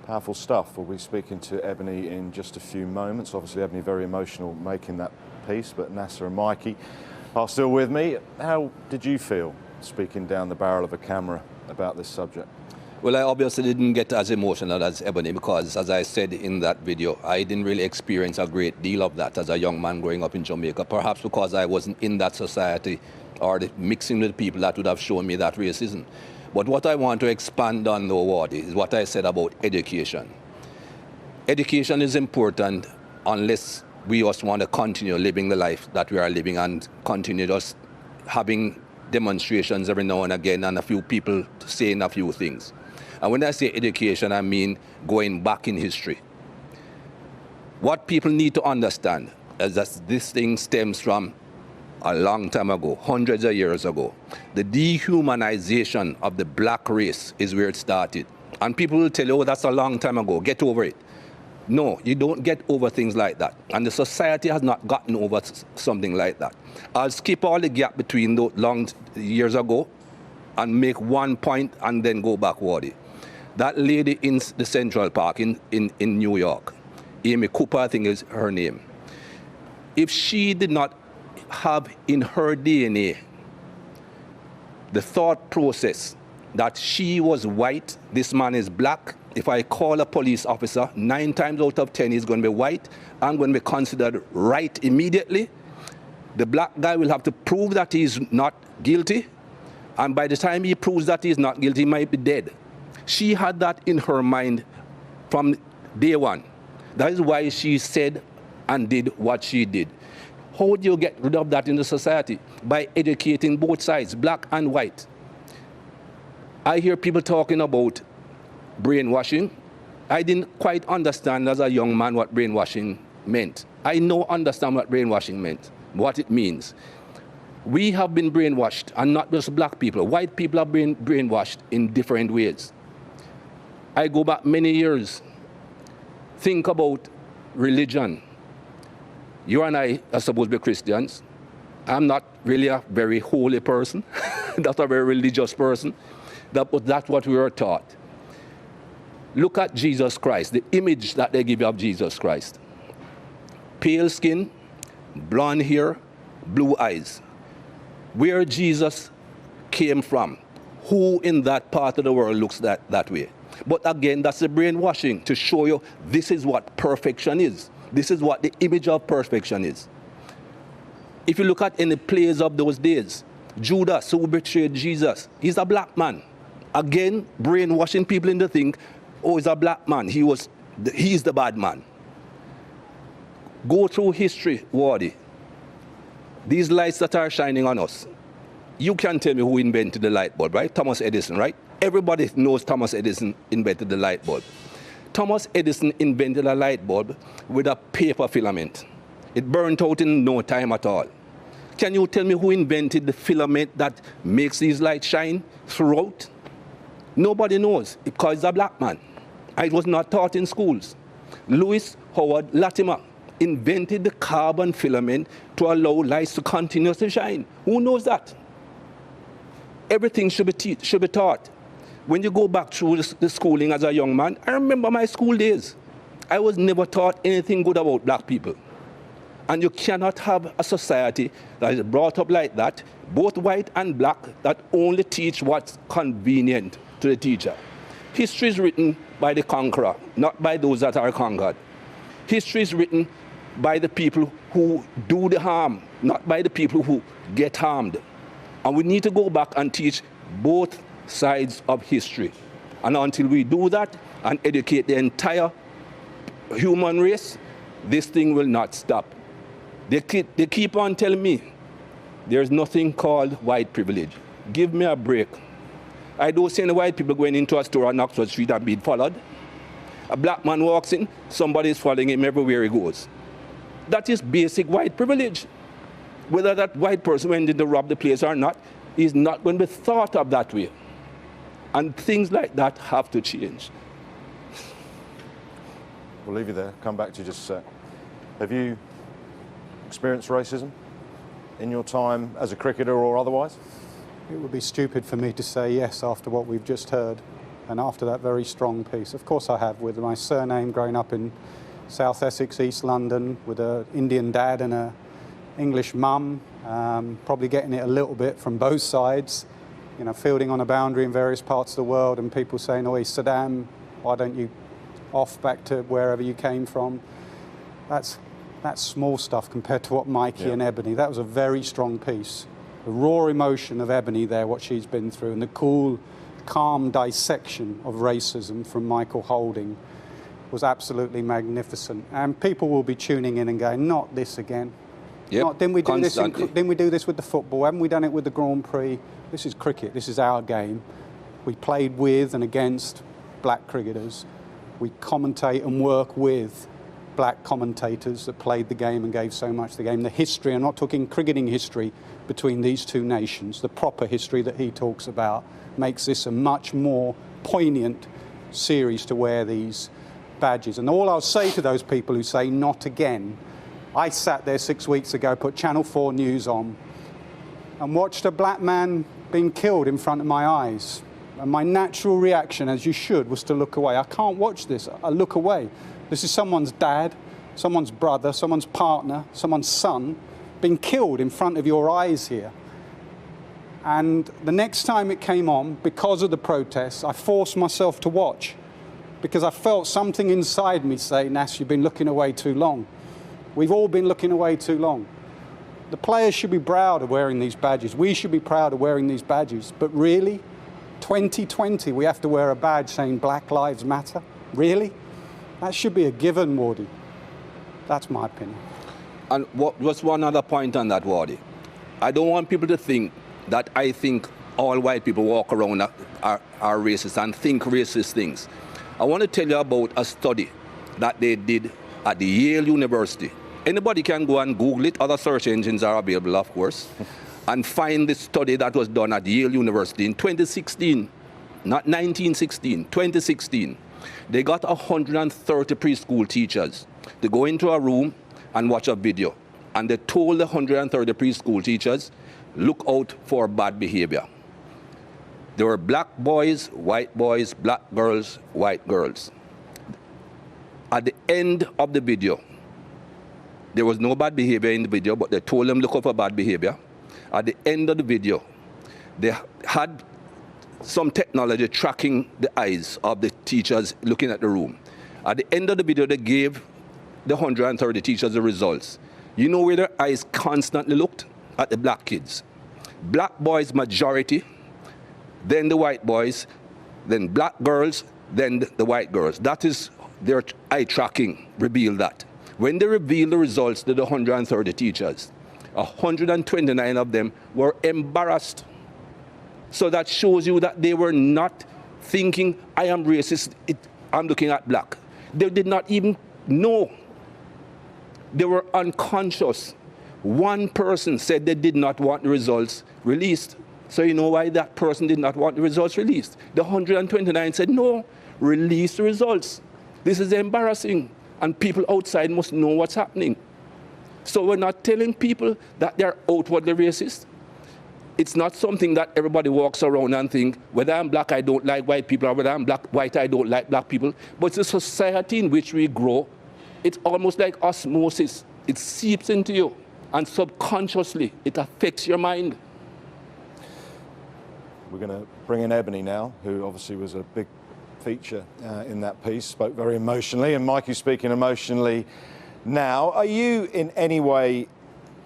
Powerful stuff. We'll be speaking to Ebony in just a few moments. Obviously, Ebony very emotional making that piece, but Nasser and Mikey are still with me. How did you feel speaking down the barrel of a camera about this subject? Well, I obviously didn't get as emotional as Ebony because, as I said in that video, I didn't really experience a great deal of that as a young man growing up in Jamaica, perhaps because I wasn't in that society or mixing with people that would have shown me that racism. But what I want to expand on, though, Wardy, is what I said about education. Education is important unless we just want to continue living the life that we are living and continue just having demonstrations every now and again and a few people saying a few things. And when I say education, I mean going back in history. What people need to understand is that this thing stems from a long time ago, hundreds of years ago. The dehumanization of the black race is where it started. And people will tell you, oh, that's a long time ago, get over it. No, you don't get over things like that. And the society has not gotten over something like that. I'll skip all the gap between those long years ago and make one point and then go backward. That lady in the Central Park in New York, Amy Cooper, I think is her name. If she did not have in her DNA the thought process that she was white, this man is black, if I call a police officer, 9 times out of 10 he's going to be white, I'm going to be considered right immediately. The black guy will have to prove that he's not guilty, and by the time he proves that he's not guilty, he might be dead. She had that in her mind from day one. That is why she said and did what she did. How do you get rid of that in the society? By educating both sides, black and white. I hear people talking about brainwashing. I didn't quite understand as a young man what brainwashing meant. I now understand what brainwashing meant, what it means. We have been brainwashed, and not just black people. White people have been brainwashed in different ways. I go back many years. Think about religion. You and I are supposed to be Christians. I'm not really a very holy person, not a very religious person, but that's what we were taught. Look at Jesus Christ, the image that they give you of Jesus Christ. Pale skin, blonde hair, blue eyes. Where Jesus came from, who in that part of the world looks that way? But again, that's the brainwashing to show you this is what perfection is. This is what the image of perfection is. If you look at any plays of those days, Judas, who betrayed Jesus, he's a black man. Again, brainwashing people into think, oh, he's a black man. He's the bad man. Go through history, Wardy. These lights that are shining on us. You can tell me who invented the light bulb, right? Thomas Edison, right? Everybody knows Thomas Edison invented the light bulb. Thomas Edison invented a light bulb with a paper filament. It burnt out in no time at all. Can you tell me who invented the filament that makes these lights shine throughout? Nobody knows, because he's a black man. It was not taught in schools. Louis Howard Latimer invented the carbon filament to allow lights to continuously shine. Who knows that? Everything should be taught. When you go back through the schooling as a young man, I remember my school days. I was never taught anything good about black people. And you cannot have a society that is brought up like that, both white and black, that only teach what's convenient to the teacher. History is written by the conqueror, not by those that are conquered. History is written by the people who do the harm, not by the people who get harmed. And we need to go back and teach both sides of history. And until we do that and educate the entire human race, this thing will not stop. They keep on telling me there's nothing called white privilege. Give me a break. I don't see any white people going into a store on Oxford Street and being followed. A black man walks in, somebody is following him everywhere he goes. That is basic white privilege. Whether that white person went in to rob the place or not, is not going to be thought of that way. And things like that have to change. We'll leave you there. Come back to you just a sec. Have you experienced racism in your time as a cricketer or otherwise? It would be stupid for me to say yes after what we've just heard. And after that very strong piece, of course I have, with my surname growing up in South Essex, East London, with an Indian dad and an English mum, probably getting it a little bit from both sides, you know, fielding on a boundary in various parts of the world and people saying, "Oh, Saddam, why don't you off back to wherever you came from?" That's small stuff compared to what Mikey and Ebony, that was a very strong piece. The raw emotion of Ebony there, what she's been through, and the cool, calm dissection of racism from Michael Holding was absolutely magnificent. And people will be tuning in and going, "Not this again." Yep, Didn't we do this? constantly. Didn't we do this with the football? Haven't we done it with the Grand Prix? This is cricket. This is our game. We played with and against black cricketers. We commentate and work with black commentators that played the game and gave so much to the game. The history, I'm not talking cricketing history between these two nations, the proper history that he talks about makes this a much more poignant series to wear these badges. And all I'll say to those people who say "not again," I sat there 6 weeks ago, put Channel 4 News on and watched a black man being killed in front of my eyes. And my natural reaction, as you should, was to look away. I can't watch this. I look away. This is someone's dad, someone's brother, someone's partner, someone's son being killed in front of your eyes here. And the next time it came on, because of the protests, I forced myself to watch because I felt something inside me say, "Nas, you've been looking away too long." We've all been looking away too long. The players should be proud of wearing these badges. We should be proud of wearing these badges. But really, 2020, we have to wear a badge saying Black Lives Matter? Really? That should be a given, Wardy. That's my opinion. And just one other point on that, Wardy. I don't want people to think that I think all white people walk around are racist and think racist things. I want to tell you about a study that they did at the Yale University. Anybody can go and Google it. Other search engines are available, of course, and find the study that was done at Yale University in 2016, not 1916, 2016. They got 130 preschool teachers to go into a room and watch a video. And they told the 130 preschool teachers, look out for bad behavior. There were black boys, black girls, white girls. At the end of the video, there was no bad behavior in the video, but they told them look out for bad behavior. At the end of the video, they had some technology tracking the eyes of the teachers looking at the room. At the end of the video, they gave the 130 teachers the results. You know where their eyes constantly looked? At the black kids. Black boys majority, then the white boys, then black girls, then the white girls. That is their eye tracking revealed that. When they revealed the results to the 130 teachers, 129 of them were embarrassed. So that shows you that they were not thinking, I am racist, I'm looking at black. They did not even know. They were unconscious. One person said they did not want the results released. So you know why that person did not want the results released? The 129 said, no, release the results. This is embarrassing, and people outside must know what's happening. So we're not telling people that they're outwardly racist. It's not something that everybody walks around and think, whether I'm black, I don't like white people, or whether I'm white, I don't like black people. But it's a society in which we grow. It's almost like osmosis. It seeps into you, and subconsciously, it affects your mind. We're going to bring in Ebony now, who obviously was a big feature in that piece, spoke very emotionally, and Mikey's speaking emotionally now. Are you in any way,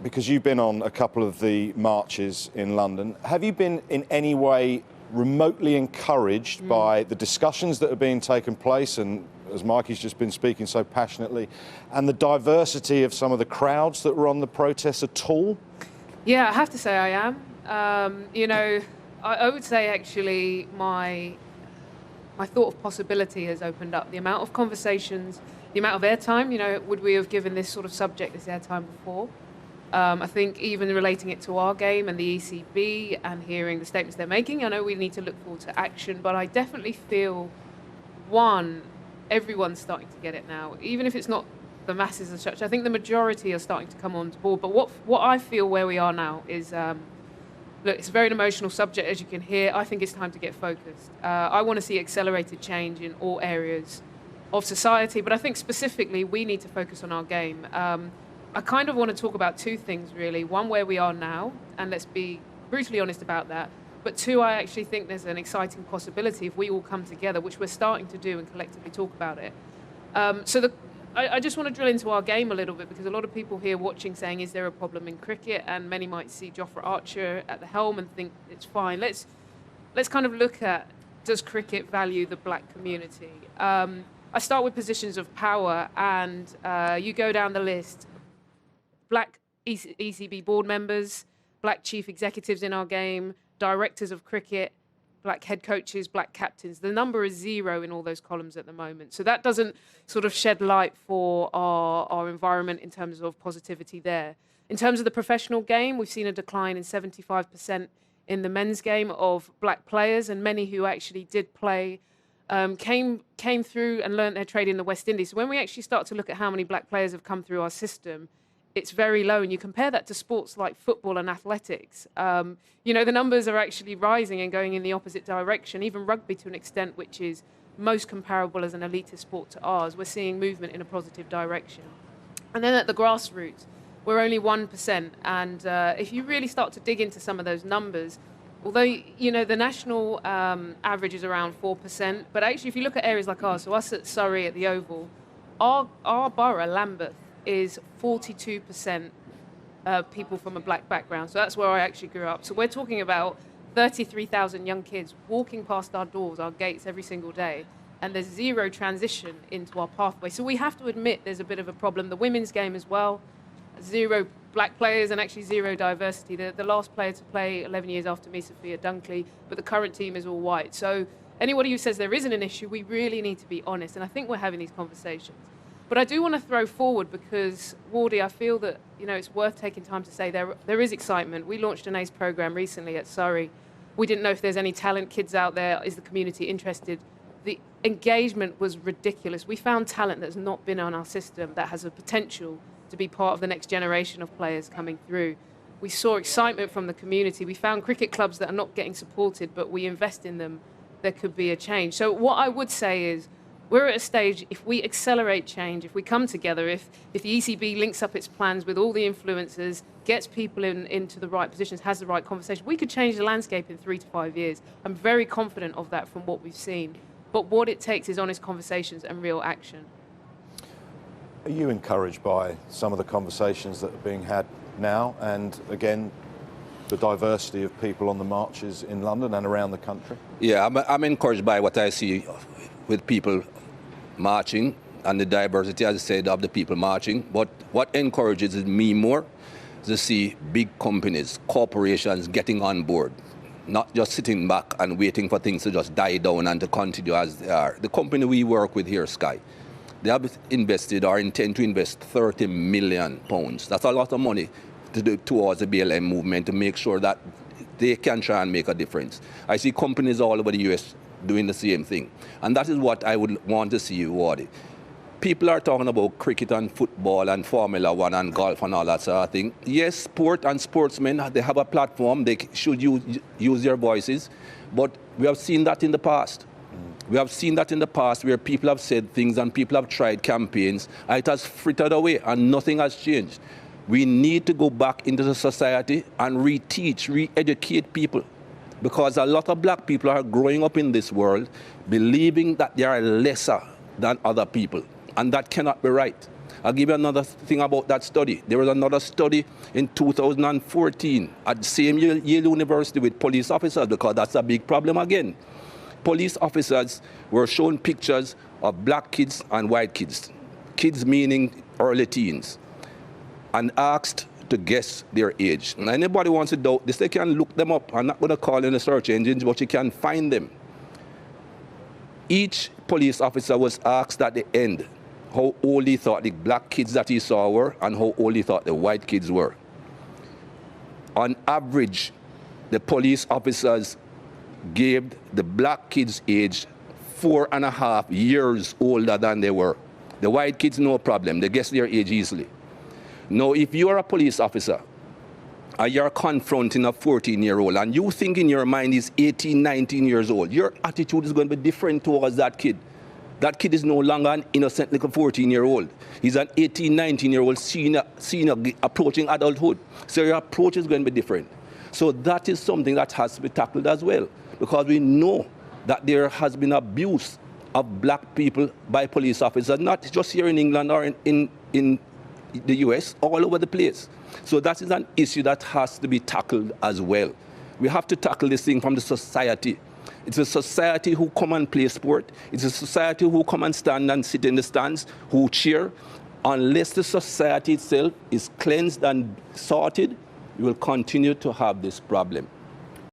because you've been on a couple of the marches in London, have you been in any way remotely encouraged by the discussions that are being taken place, and as Mikey's just been speaking so passionately, and the diversity of some of the crowds that were on the protests at all? Yeah, I have to say I am. You know, I would say actually my thought of possibility has opened up. The amount of conversations, the amount of airtime, you know, would we have given this sort of subject this airtime before? I think even relating it to our game and the ECB and hearing the statements they're making, I know we need to look forward to action, but I definitely feel, one, everyone's starting to get it now, even if it's not the masses as such. I think the majority are starting to come on board, but what I feel where we are now is look, it's a very emotional subject, as you can hear. I think it's time to get focused. I want to see accelerated change in all areas of society, but I think specifically we need to focus on our game. I kind of want to talk about two things, really. One, where we are now, and let's be brutally honest about that. But two, I actually think there's an exciting possibility if we all come together, which we're starting to do and collectively talk about it. I just want to drill into our game a little bit, because a lot of people here watching saying, is there a problem in cricket? And many might see Jofra Archer at the helm and think it's fine. Let's kind of look at, does cricket value the black community? I start with positions of power, and you go down the list. Black ECB board members, black chief executives in our game, directors of cricket, black head coaches, black captains. The number is 0 in all those columns at the moment. So that doesn't sort of shed light for our environment in terms of positivity there. In terms of the professional game, we've seen a decline in 75% in the men's game of black players, and many who actually did play came through and learnt their trade in the West Indies. So when we actually start to look at how many black players have come through our system, it's very low. And you compare that to sports like football and athletics. The numbers are actually rising and going in the opposite direction. Even rugby, to an extent, which is most comparable as an elitist sport to ours, we're seeing movement in a positive direction. And then at the grassroots, we're only 1%. And if you really start to dig into some of those numbers, although, the national average is around 4%, but actually if you look at areas like ours, so us at Surrey at the Oval, our borough, Lambeth, is 42% people from a black background. So that's where I actually grew up. So we're talking about 33,000 young kids walking past our doors, our gates every single day, and there's 0 transition into our pathway. So we have to admit there's a bit of a problem. The women's game as well, 0 black players and actually 0 diversity. The last player to play 11 years after me, Sophia Dunkley, but the current team is all white. So anybody who says there isn't an issue, we really need to be honest, and I think we're having these conversations. But I do want to throw forward, because, Wardy, I feel that it's worth taking time to say there is excitement. We launched an ACE program recently at Surrey. We didn't know if there's any talent kids out there. Is the community interested? The engagement was ridiculous. We found talent that's not been on our system that has a potential to be part of the next generation of players coming through. We saw excitement from the community. We found cricket clubs that are not getting supported, but we invest in them, there could be a change. So what I would say is, we're at a stage, if we accelerate change, if we come together, if the ECB links up its plans with all the influencers, gets people into the right positions, has the right conversation, we could change the landscape in 3 to 5 years. I'm very confident of that from what we've seen. But what it takes is honest conversations and real action. Are you encouraged by some of the conversations that are being had now, and again, the diversity of people on the marches in London and around the country? Yeah, I'm encouraged by what I see with people marching and the diversity, as I said, of the people marching. But what encourages me more is to see big companies, corporations getting on board, not just sitting back and waiting for things to just die down and to continue as they are. The company we work with here, Sky, they have invested or intend to invest £30 million. That's a lot of money towards the BLM movement, to make sure that they can try and make a difference. I see companies all over the US doing the same thing. And that is what I would want to see, Wardy. People are talking about cricket and football and Formula One and golf and all that sort of thing. Yes, sport and sportsmen, they have a platform. They should use their voices. But we have seen that in the past. We have seen that in the past, where people have said things and people have tried campaigns, and it has frittered away and nothing has changed. We need to go back into the society and reteach, re-educate people. Because a lot of black people are growing up in this world believing that they are lesser than other people. And that cannot be right. I'll give you another thing about that study. There was another study in 2014 at the same Yale University with police officers, because that's a big problem again. Police officers were shown pictures of black kids and white kids. Kids meaning early teens. And asked to guess their age. And anybody wants to doubt this, they can look them up. I'm not going to call in the search engines, but you can find them. Each police officer was asked at the end how old he thought the black kids that he saw were and how old he thought the white kids were. On average, the police officers gave the black kids age 4.5 years older than they were. The white kids, no problem. They guess their age easily. Now, if you are a police officer you're confronting a 14-year-old and you think in your mind he's 18, 19 years old, your attitude is going to be different towards that kid. That kid is no longer an innocent little 14-year-old. He's an 18, 19-year-old senior approaching adulthood. So your approach is going to be different. So that is something that has to be tackled as well, because we know that there has been abuse of black people by police officers, not just here in England or in the US, all over the place. So that is an issue that has to be tackled as well. We have to tackle this thing from the society. It's a society who come and play sport. It's a society who come and stand and sit in the stands, who cheer. Unless the society itself is cleansed and sorted, we will continue to have this problem.